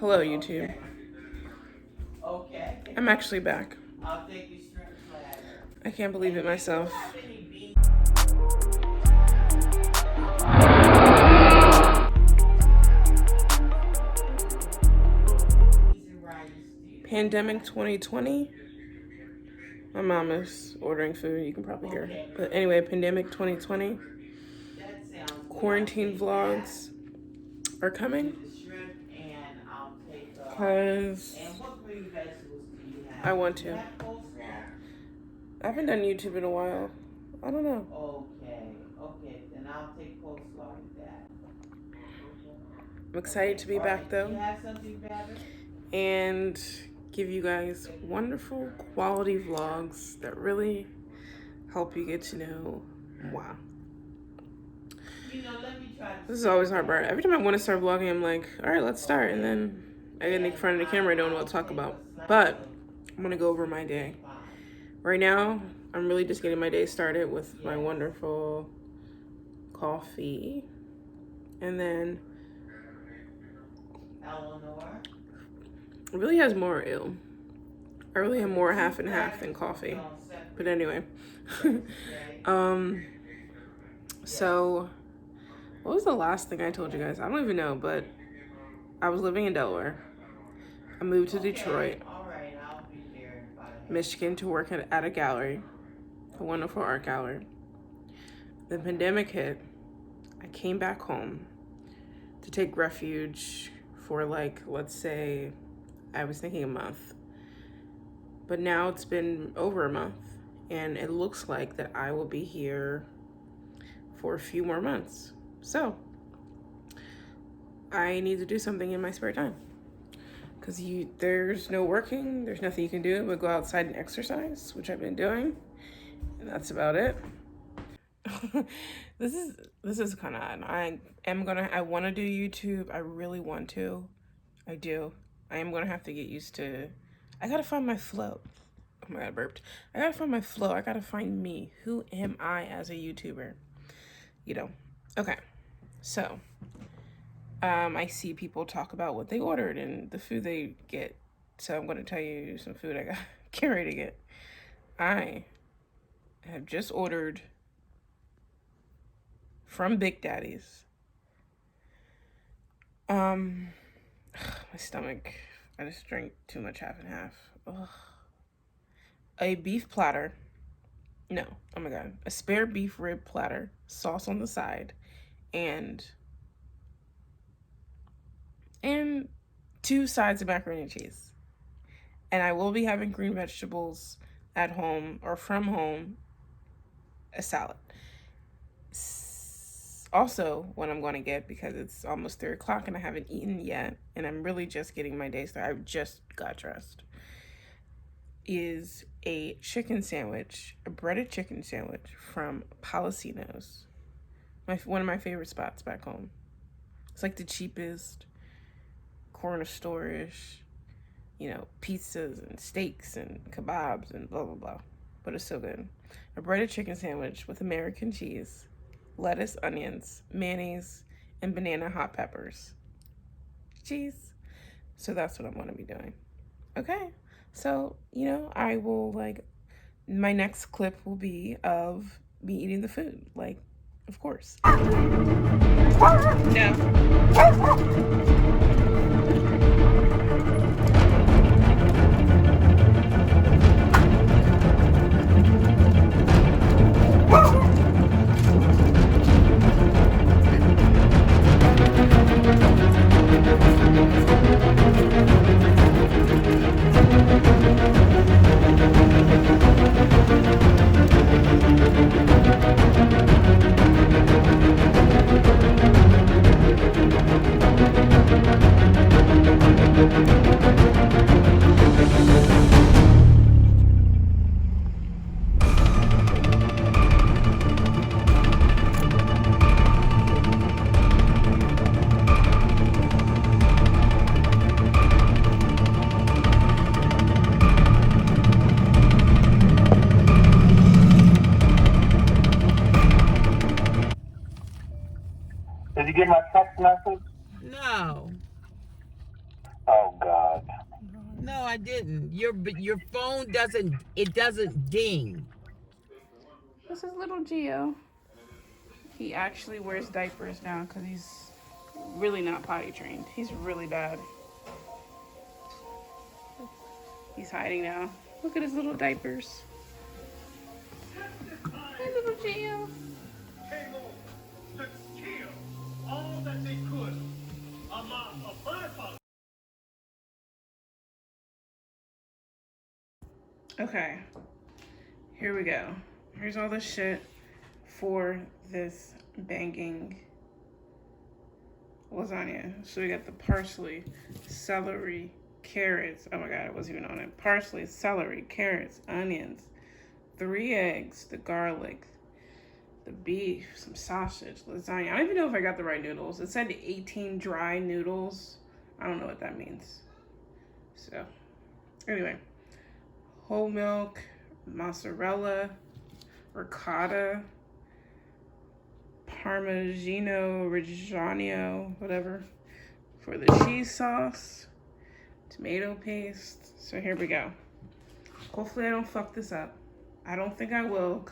Hello, YouTube. Okay. I'm actually back. I'll take your shrimp platter. I can't believe it myself. Have any beans and rice? Pandemic 2020. My mom is ordering food, you can probably hear. But anyway, Pandemic 2020. That sounds good. Quarantine vlogs are coming. The shrimp and I'll take Because and what green vegetables do you have? I want Do to. you have coleslaw? I haven't done YouTube in a while. I don't know. Okay, then I'll take coleslaw with that. I'm excited to be back Do though. you have something better? And give you guys wonderful quality vlogs that really help you get to know. Wow. Let me try This is always hard part. Every time I want to start vlogging, I'm like, all right, let's start. And then I get in front of the camera, I don't know what to talk about. But I'm going to go over my day. Right now, I'm really just getting my day started with my wonderful coffee. And then Eleanor. it really has more ill. I really have more half and half than coffee. But anyway. So what was the last thing I told you guys? I don't even know, but I was living in Delaware. I moved to Detroit, Michigan to work at a gallery, a wonderful art gallery. The pandemic hit. I came back home to take refuge for let's say, I was thinking a month. But now it's been over a month and it looks like that I will be here for a few more months. So I need to do something in my spare time because there's no working, there's nothing you can do but go outside and exercise, which I've been doing, and that's about it. This is kind of odd. I want to do YouTube. I really want to. I do. I am gonna have to get used to. I gotta find my flow. Oh my god, I burped. I gotta find my flow. I gotta find me. Who am I as a YouTuber? Okay, so I see people talk about what they ordered and the food they get, so I'm going to tell you some food I got get ready to get. I have just ordered from Big Daddy's my stomach, I just drank too much half and half. Ugh. A beef platter. No, oh my god. A spare beef rib platter, sauce on the side, and 2 sides of macaroni and cheese. And I will be having green vegetables at home or from home, a salad. Also, what I'm going to get, because it's almost 3 o'clock and I haven't eaten yet, and I'm really just getting my day started, I just got dressed, is a chicken sandwich, a breaded chicken sandwich from Palacino's. One of my favorite spots back home. It's like the cheapest corner store-ish, pizzas and steaks and kebabs and blah, blah, blah. But it's so good. A breaded chicken sandwich with American cheese, lettuce, onions, mayonnaise, and banana hot peppers. Cheese. So that's what I'm going to be doing. Okay. So, I will, my next clip will be of me eating the food. Of course. No. Oh God. No, I didn't. Your phone doesn't ding. This is little Geo. He actually wears diapers now because he's really not potty trained. He's really bad. He's hiding now. Look at his little diapers. Hey, little Geo. Came on to kill all that they could. A firefighter. Okay, here we go. Here's all the shit for this banging lasagna. So we got the parsley, celery, carrots. Oh my god, it wasn't even on it. Parsley, celery, carrots, onions, 3 eggs, the garlic, the beef, some sausage, lasagna. I don't even know if I got the right noodles. It said 18 dry noodles. I don't know what that means. So, anyway, whole milk, mozzarella, ricotta, Parmigiano Reggiano, whatever, for the cheese sauce, tomato paste. So here we go. Hopefully I don't fuck this up. I don't think I will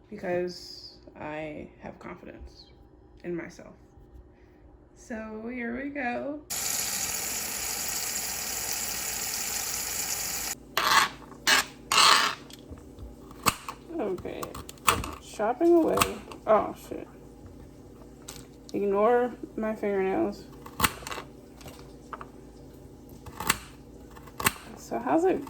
because I have confidence in myself. So here we go. Okay, chopping away. Oh shit. Ignore my fingernails. So how's it?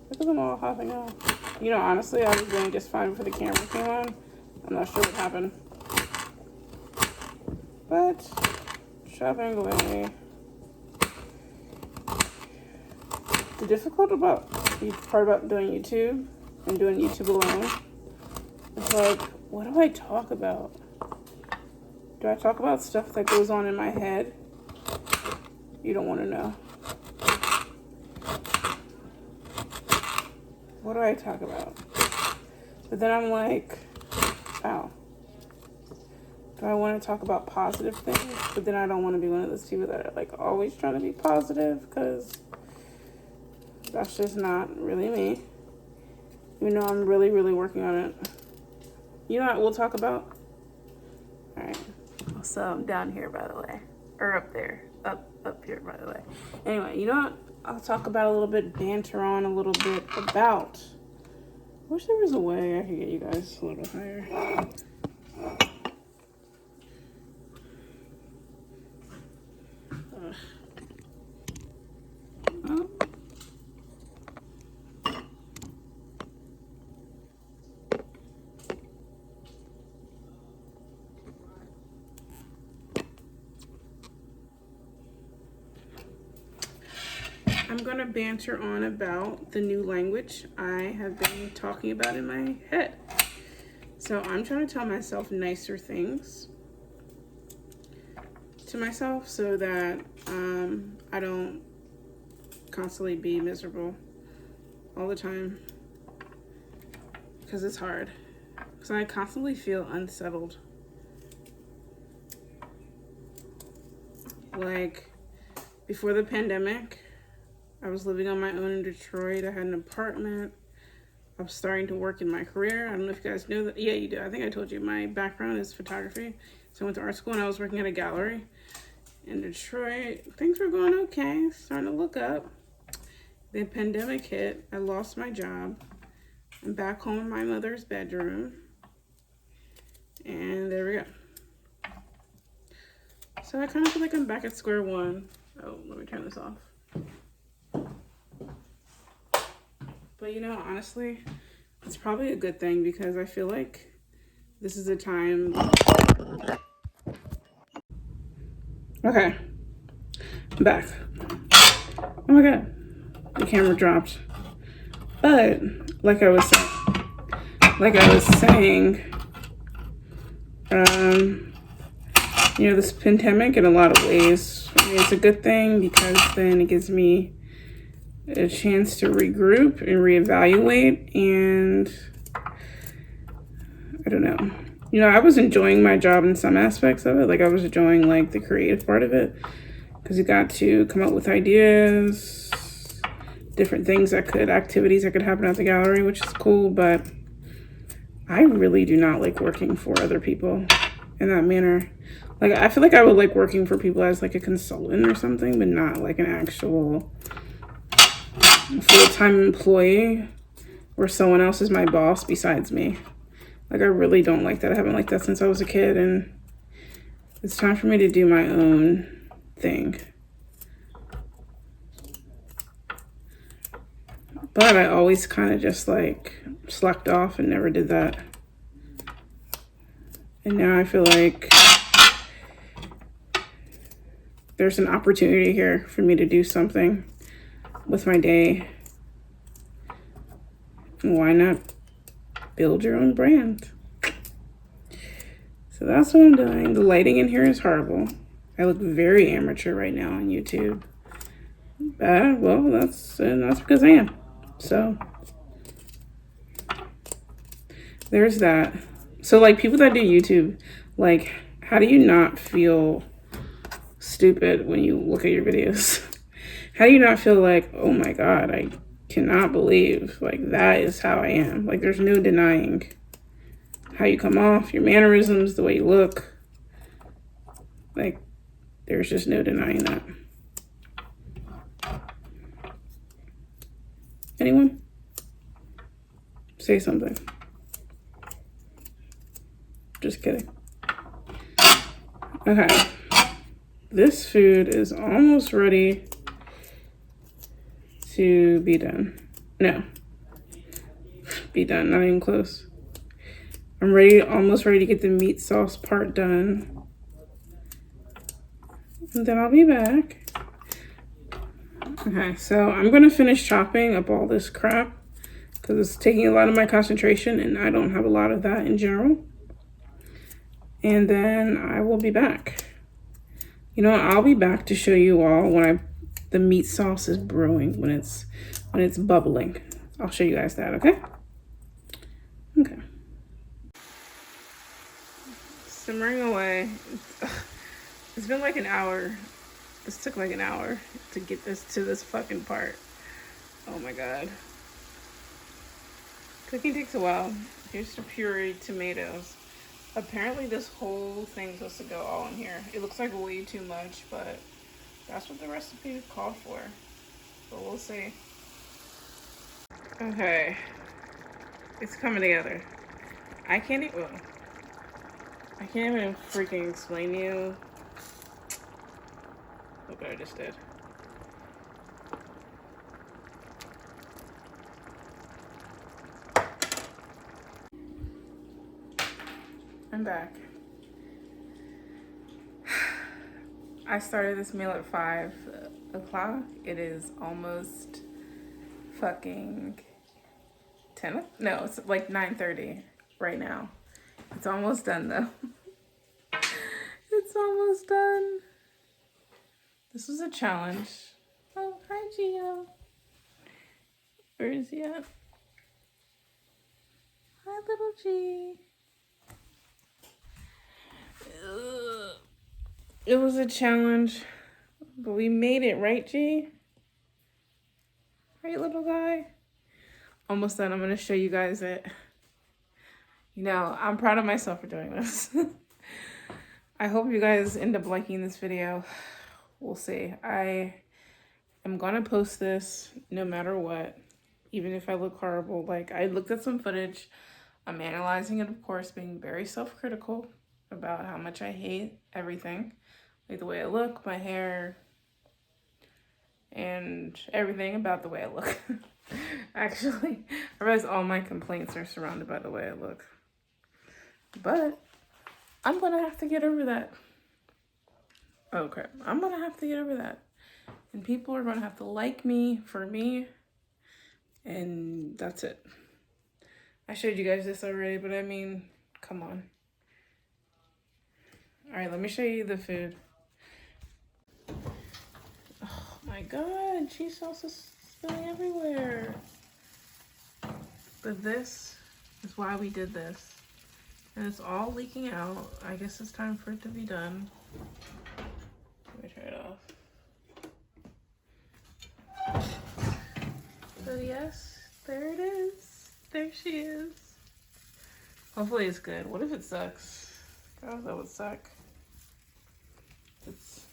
Look at them all hopping off. You know, honestly, I was doing just fine before the camera came on. I'm not sure what happened. But, chopping away. The difficult part about doing YouTube and doing YouTube alone is like, what do I talk about? Do I talk about stuff that goes on in my head? You don't want to know. What do I talk about? But then I'm like, oh, do I want to talk about positive things? But then I don't want to be one of those people that are like always trying to be positive because that's just not really me. Even though I'm really, really working on it. You know what we'll talk about? All right. So I'm down here, by the way. Or up there. Up here, by the way. Anyway, you know what? I'll talk about a little bit, banter on a little bit about. I wish there was a way I could get you guys a little higher. Oh. I'm going to banter on about the new language I have been talking about in my head. So I'm trying to tell myself nicer things to myself so that I don't constantly be miserable all the time. Because it's hard. Because I constantly feel unsettled. Like, before the pandemic, I was living on my own in Detroit. I had an apartment. I was starting to work in my career. I don't know if you guys know that. Yeah, you do. I think I told you. My background is photography. So I went to art school and I was working at a gallery in Detroit. Things were going okay. Starting to look up. The pandemic hit. I lost my job. I'm back home in my mother's bedroom. And there we go. So I kind of feel like I'm back at square one. Oh, let me turn this off. But you know, honestly, it's probably a good thing because I feel like this is a time. Okay, I'm back. Oh my god, the camera dropped. But like I was saying, you know, this pandemic in a lot of ways, I mean, it's a good thing because then it gives me a chance to regroup and reevaluate, and I don't know. You know, I was enjoying my job in some aspects of it. Like, I was enjoying, like, the creative part of it. Because you got to come up with ideas, different things activities that could happen at the gallery, which is cool. But I really do not like working for other people in that manner. Like, I feel like I would like working for people as, like, a consultant or something, but not, like, an actual full-time employee where someone else is my boss besides me. Like, I really don't like that. I haven't liked that since I was a kid, and it's time for me to do my own thing. But I always kind of just, like, slacked off and never did that. And now I feel like there's an opportunity here for me to do something with my day. Why not build your own brand? So that's what I'm doing. The lighting in here is horrible. I look very amateur right now on YouTube. Well, that's because I am. So there's that. So, like, people that do YouTube, like, how do you not feel stupid when you look at your videos? How do you not feel like, oh my God, I cannot believe, like, that is how I am? Like, there's no denying how you come off, your mannerisms, the way you look. Like, there's just no denying that. Anyone? Say something. Just kidding. Okay. This food is almost ready to be done. No. Be done, not even close. I'm almost ready to get the meat sauce part done. And then I'll be back. Okay, so I'm gonna finish chopping up all this crap because it's taking a lot of my concentration and I don't have a lot of that in general. And then I will be back. You know, I'll be back to show you all when the meat sauce is brewing, when it's bubbling. I'll show you guys that, okay? Okay. Simmering away. It's been like an hour. This took like an hour to get this to this fucking part. Oh my God. Cooking takes a while. Here's the pureed tomatoes. Apparently this whole thing's supposed to go all in here. It looks like way too much, but that's what the recipe called for. But we'll see. Okay. It's coming together. I can't even freaking explain to you what I just did. I'm back. I started this meal at 5 o'clock. It is almost fucking 10. No, it's like 9:30 right now. It's almost done though. It's almost done. This was a challenge. Oh, hi Gio. Where is he at? Hi little G. Ugh. It was a challenge, but we made it, right, G? Right, little guy? Almost done. I'm going to show you guys it. You know, I'm proud of myself for doing this. I hope you guys end up liking this video. We'll see. I am going to post this no matter what, even if I look horrible. Like, I looked at some footage. I'm analyzing it, of course, being very self-critical about how much I hate everything. Like the way I look, my hair, and everything about the way I look. Actually, I realize all my complaints are surrounded by the way I look. But I'm gonna have to get over that. Oh crap, I'm gonna have to get over that. And people are gonna have to like me for me. And that's it. I showed you guys this already, but I mean, come on. All right, let me show you the food. Oh my God, cheese sauce is spilling everywhere. But this is why we did this. And it's all leaking out. I guess it's time for it to be done. Let me turn it off. But yes, there it is. There she is. Hopefully it's good. What if it sucks? Oh, that would suck. It's...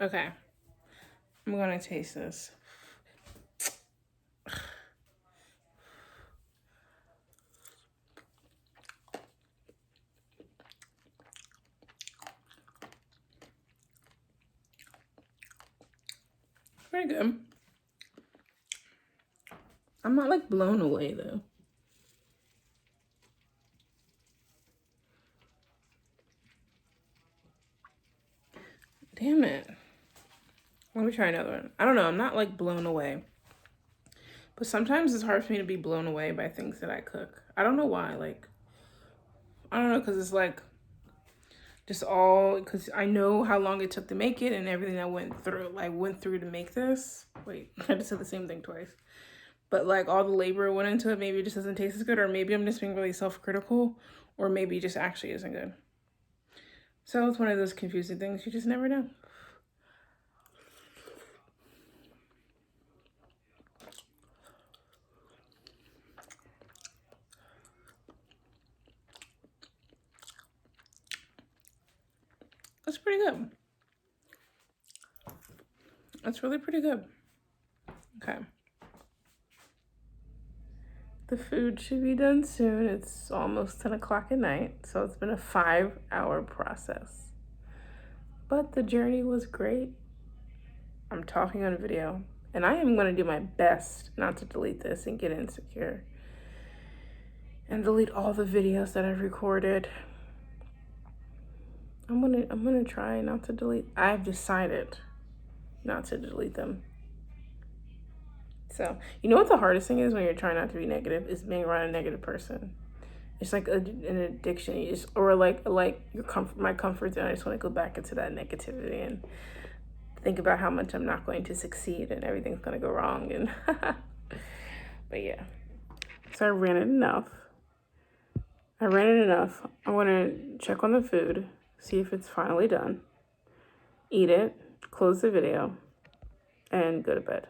Okay. I'm gonna taste this. Pretty good. I'm not like blown away though. Damn it. Let me try another one. I don't know. I'm not like blown away. But sometimes it's hard for me to be blown away by things that I cook. I don't know why. Like, I don't know, because it's like just all, because I know how long it took to make it and everything I went through to make this. Wait, I just said the same thing twice. But like all the labor went into it, maybe it just doesn't taste as good, or maybe I'm just being really self-critical, or maybe it just actually isn't good. So it's one of those confusing things. You just never know. That's pretty good. That's really pretty good. Okay. The food should be done soon. It's almost 10 o'clock at night, so it's been a 5-hour process. But the journey was great. I'm talking on video, and I am going to do my best not to delete this and get insecure and delete all the videos that I've recorded. I'm gonna try not to delete. I've decided not to delete them. So, you know what the hardest thing is when you're trying not to be negative is being around a negative person. It's like an addiction. You just, or like my comfort zone. I just want to go back into that negativity and think about how much I'm not going to succeed and everything's going to go wrong. And but yeah, so I ran it enough. I'm going to check on the food, see if it's finally done, eat it, close the video, and go to bed.